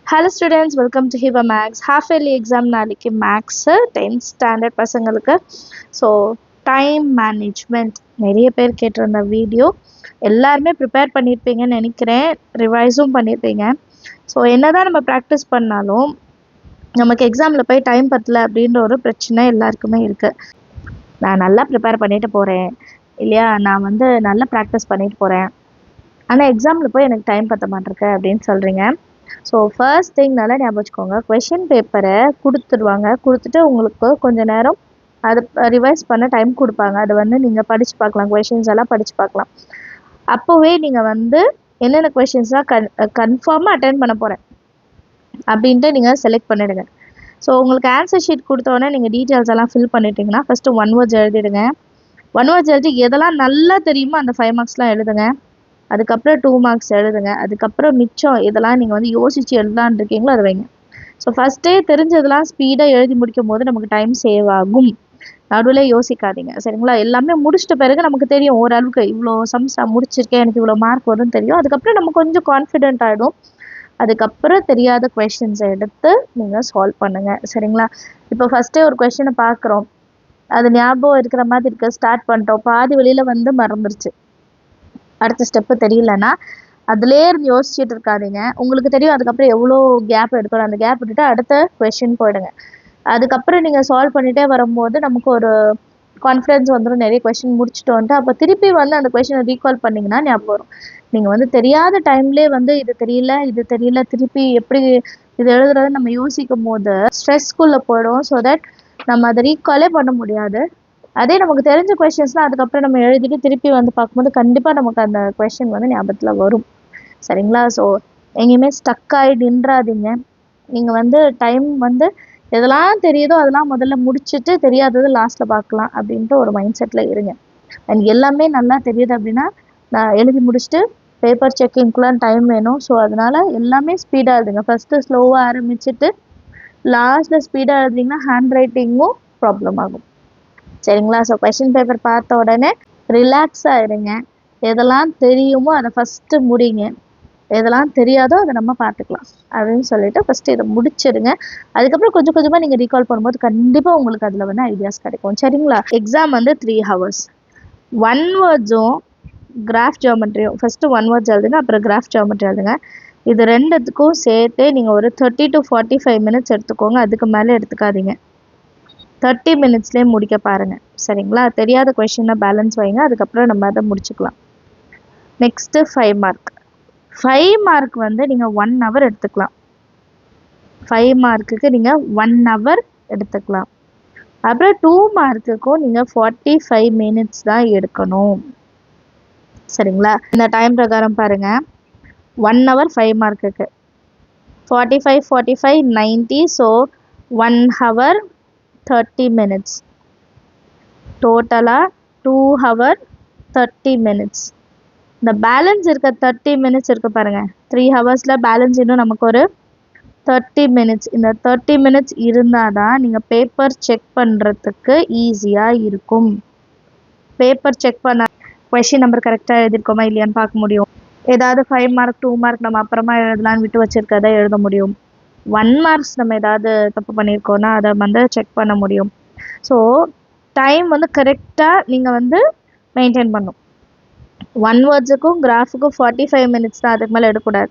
Hello students, welcome to Hiva Max. Half yearly exam நாளைக்கு Max 10th standard பசங்களுக்கு. So time management நிறைய பேர் கேட்டிருந்த வீடியோ எல்லாருமே ப்ரிப்பேர் பண்ணியிருப்பீங்கன்னு நினைக்கிறேன், ரிவைஸும் பண்ணியிருப்பீங்க. ஸோ என்னதான் நம்ம ப்ராக்டிஸ் பண்ணாலும் நமக்கு எக்ஸாமில் போய் டைம் பத்தல அப்படின்ற ஒரு பிரச்சனை எல்லாருக்குமே இருக்குது. நான் நல்லா ப்ரிப்பேர் பண்ணிட்டு போகிறேன் இல்லையா, நான் நல்லா ப்ராக்டிஸ் பண்ணிட்டு போகிறேன், ஆனால் எக்ஸாமில் போய் எனக்கு டைம் பத்த மாட்டிருக்கு அப்படின்னு சொல்கிறீங்க. ஸோ ஃபர்ஸ்ட் திங் நல்லா ஞாபகம் வச்சுக்கோங்க, கொஷின் பேப்பரை கொடுத்துருவாங்க, கொடுத்துட்டு உங்களுக்கு கொஞ்சம் நேரம் அது ரிவைஸ் பண்ண டைம் கொடுப்பாங்க. அது நீங்கள் படித்து பார்க்கலாம், கொஷின்ஸ் எல்லாம் படித்து பார்க்கலாம். அப்போவே நீங்கள் என்னென்ன கொஷின்ஸ்லாம் கன்ஃபார்மாக அட்டென்ட் பண்ண போகிறேன் அப்படின்ட்டு நீங்கள் செலக்ட் பண்ணிவிடுங்க. ஸோ உங்களுக்கு ஆன்சர் ஷீட் கொடுத்தோன்னே நீங்கள் டீட்டெயில்ஸ் எல்லாம் ஃபில் பண்ணிட்டீங்கன்னா ஃபஸ்ட்டு 1 words எழுதிடுங்க. 1 words எழுதி எதெல்லாம் நல்லா தெரியுமோ அந்த 5 marksலாம் எழுதுங்க. அதுக்கப்புறம் 2 marks எழுதுங்க. அதுக்கப்புறம் மிச்சம் இதெல்லாம் நீங்கள் யோசித்து எழுதலான்னு இருக்கீங்களோ அதை வைங்க. ஸோ ஃபஸ்ட்டே தெரிஞ்சதெல்லாம் ஸ்பீடாக எழுதி முடிக்கும் போது நமக்கு டைம் சேவ் ஆகும். நடுவில் யோசிக்காதீங்க, சரிங்களா? எல்லாமே முடிச்சிட்ட பிறகு நமக்கு தெரியும் ஓரளவுக்கு இவ்வளோ சம்ஸ் நான் முடிச்சிருக்கேன், எனக்கு இவ்வளோ மார்க் வரும்னு தெரியும். அதுக்கப்புறம் நம்ம கொஞ்சம் கான்ஃபிடென்ட் ஆகிடும். அதுக்கப்புறம் தெரியாத கொஷின்ஸை எடுத்து நீங்கள் சால்வ் பண்ணுங்கள், சரிங்களா? இப்போ ஃபஸ்ட்டே ஒரு கொஷினை பார்க்குறோம், அது ஞாபகம் இருக்கிற மாதிரி இருக்க ஸ்டார்ட் பண்ணிட்டோம், பாதி வழியில் மறந்துருச்சு, அடுத்த ஸ்டெப்பு தெரியலன்னா அதிலே இருந்து யோசிச்சுட்டு இருக்காதீங்க. உங்களுக்கு தெரியும் அதுக்கப்புறம் எவ்வளோ கேப் எடுக்கணும், அந்த கேப் விட்டுட்டு அடுத்த கொஷின் போயிடுங்க. அதுக்கப்புறம் நீங்கள் சால்வ் பண்ணிகிட்டே வரும்போது நமக்கு ஒரு கான்ஃபிடென்ஸ் வந்துடும், நிறைய கொஷின் முடிச்சுட்டோன்ட்டு. அப்போ திருப்பி அந்த கொஷினை ரீகால் பண்ணிங்கன்னா ஞாபகம் வரும். நீங்கள் தெரியாத டைம்லேயே இது தெரியல திருப்பி எப்படி இது எழுதுறது நம்ம யோசிக்கும் போது ஸ்ட்ரெஸ்க்குள்ளே போயிடும். ஸோ தட் நம்ம அதை ரீகாலே பண்ண முடியாது. அதே நமக்கு தெரிஞ்ச கொஷின்ஸ்லாம் அதுக்கப்புறம் நம்ம எழுதிட்டு திருப்பி பார்க்கும்போது கண்டிப்பாக நமக்கு அந்த கொஷின் ஞாபகத்தில் வரும், சரிங்களா? ஸோ எங்கேயுமே ஸ்டக் ஆகி நின்றாதீங்க. நீங்கள் டைம் எதெல்லாம் தெரியுதோ அதெல்லாம் முதல்ல முடிச்சுட்டு தெரியாதது லாஸ்ட்டில் பார்க்கலாம் அப்படின்ட்டு ஒரு மைண்ட் செட்டில் இருங்க. அண்ட் எல்லாமே நல்லா தெரியுது அப்படின்னா நான் எழுதி முடிச்சுட்டு பேப்பர் செக்கிங்க்குலாம் டைம் வேணும். ஸோ அதனால் எல்லாமே ஸ்பீடாக எழுதுங்க. ஃபஸ்ட்டு ஸ்லோவாக ஆரம்பிச்சுட்டு லாஸ்ட்டில் ஸ்பீடாக எழுதிங்கன்னா ஹேண்ட் ரைட்டிங்கும் ப்ராப்ளம் ஆகும், சரிங்களா? ஸோ கொஷின் பேப்பர் பார்த்த உடனே ரிலாக்ஸாக இருங்க. எதெல்லாம் தெரியுமோ அதை ஃபஸ்ட்டு முடிங்க, எதெல்லாம் தெரியாதோ அதை நம்ம பார்த்துக்கலாம் அப்படின்னு சொல்லிட்டு ஃபஸ்ட்டு இதை முடிச்சிடுங்க. அதுக்கப்புறம் கொஞ்சம் கொஞ்சமாக நீங்கள் ரீகால் பண்ணும்போது கண்டிப்பாக உங்களுக்கு அதில் ஐடியாஸ் கிடைக்கும், சரிங்களா? Exam 3 hours. 1 wordsம் கிராஃப் ஜியோமெட்ரியும் ஃபஸ்ட்டு 1 words எழுதுங்க, அப்புறம் கிராஃப் ஜியோமெட்ரி எழுதுங்க. இது ரெண்டுத்துக்கும் சேர்த்து நீங்கள் ஒரு 30 to 45 minutes எடுத்துக்கோங்க, அதுக்கு மேலே எடுத்துக்காதீங்க. 30 minutesலேயே முடிக்க பாருங்கள், சரிங்களா? தெரியாத கொஷினை பேலன்ஸ் வைங்க, அதுக்கப்புறம் நம்ம அதை முடிச்சுக்கலாம். Next 5 mark. 5 mark நீங்கள் 1 hour எடுத்துக்கலாம். 5 markக்கு நீங்கள் 1 hour எடுத்துக்கலாம். அப்புறம் 2 markக்கும் நீங்கள் 45 minutes தான் எடுக்கணும், சரிங்களா? இந்த டைம் பிரகாரம் பாருங்கள். 1 hour 5 markக்கு 45 45 90. So 1 hour 30 minutes. டோட்டலாக 2 hour 30 minutes. இந்த பேலன்ஸ் இருக்க 30 minutes இருக்குது பாருங்கள். 3 hours பேலன்ஸ் இன்னும் நமக்கு ஒரு 30 minutes. இந்த 30 minutes இருந்தால் தான் நீங்கள் பேப்பர் செக் பண்ணுறதுக்கு ஈஸியாக இருக்கும். பேப்பர் செக் பண்ண கொஷின் நம்பர் கரெக்டாக எழுதியிருக்கோமா இல்லையான்னு பார்க்க முடியும். ஏதாவது 5 mark 2 mark நம்ம அப்புறமா எழுதலான்னு விட்டு வச்சுருக்கதை எழுத முடியும். 1 marks நம்ம ஏதாவது தப்பு பண்ணியிருக்கோன்னா அதை செக் பண்ண முடியும். ஸோ டைம் கரெக்டாக நீங்கள் மெயின்டைன் பண்ணும். 1 wordsக்கும் கிராஃபுக்கும் 45 minutes தான், அதுக்கு மேலே எடுக்கக்கூடாது.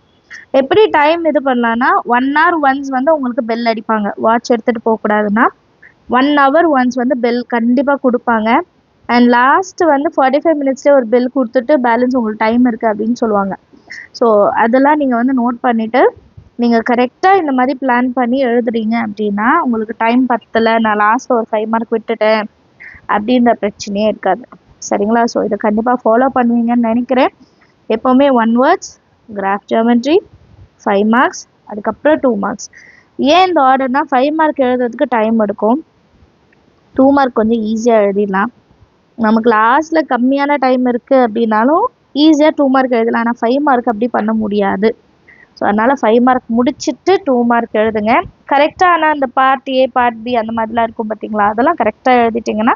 எப்படி டைம் இது பண்ணலான்னா 1 hour ஒன்ஸ் உங்களுக்கு பெல் அடிப்பாங்க, வாட்ச் எடுத்துகிட்டு போகக்கூடாதுன்னா 1 hour ஒன்ஸ் பெல் கண்டிப்பாக கொடுப்பாங்க. அண்ட் லாஸ்ட்டு 45 minutesலேயே ஒரு பெல் கொடுத்துட்டு பேலன்ஸ் உங்களுக்கு டைம் இருக்குது அப்படின்னு சொல்லுவாங்க. ஸோ அதெல்லாம் நீங்கள் நோட் பண்ணிவிட்டு நீங்கள் கரெக்டாக இந்த மாதிரி பிளான் பண்ணி எழுதுறீங்க அப்படின்னா உங்களுக்கு டைம் பத்தலை, நான் லாஸ்ட்டில் ஒரு 5 mark விட்டுட்டேன் அப்படின்ற பிரச்சனையே இருக்காது, சரிங்களா? ஸோ இதை கண்டிப்பாக ஃபாலோ பண்ணுவீங்கன்னு நினைக்கிறேன். எப்போவுமே 1 words, கிராஃப் ஜியோமெட்ரி, 5 marks, அதுக்கப்புறம் 2 marks. ஏன் இந்த ஆர்டர்னால் 5 mark எழுதுறதுக்கு டைம் எடுக்கும், 2 mark கொஞ்சம் ஈஸியாக எழுதிடலாம். நமக்கு லாஸ்ட்டில் கம்மியான டைம் இருக்குது அப்படின்னாலும் ஈஸியாக 2 mark எழுதலாம். ஆனால் 5 mark அப்படி பண்ண முடியாது. ஸோ அதனால் 5 mark முடிச்சுட்டு 2 mark எழுதுங்க. கரெக்டாக ஆனால் அந்த பார்ட் ஏ பார்ட் பி அந்த மாதிரிலாம் இருக்கும் பார்த்தீங்களா, அதெல்லாம் கரெக்டாக எழுதிட்டிங்கன்னா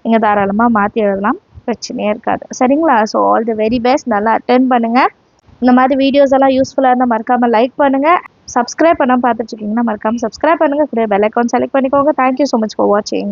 நீங்கள் தாராளமாக மாற்றி எழுதலாம், பிரச்சனையே இருக்காது, சரிங்களா? So all the very best. நல்லா அட்டென்ட் பண்ணுங்கள். இந்த மாதிரி வீடியோஸ் எல்லாம் யூஸ்ஃபுல்லாக இருந்தால் மறக்காமல் லைக் பண்ணுங்கள். சப்ஸ்கிரைப் பண்ணாமல் பார்த்துட்ருக்கீங்கன்னா மறக்காமல் சப்ஸ்கிரைப் பண்ணுங்கள், கூட பெல் ஐக்கான் செலக்ட் பண்ணிக்கோங்க. தேங்க்யூ ஸோ மச் ஃபார் வாட்சிங்.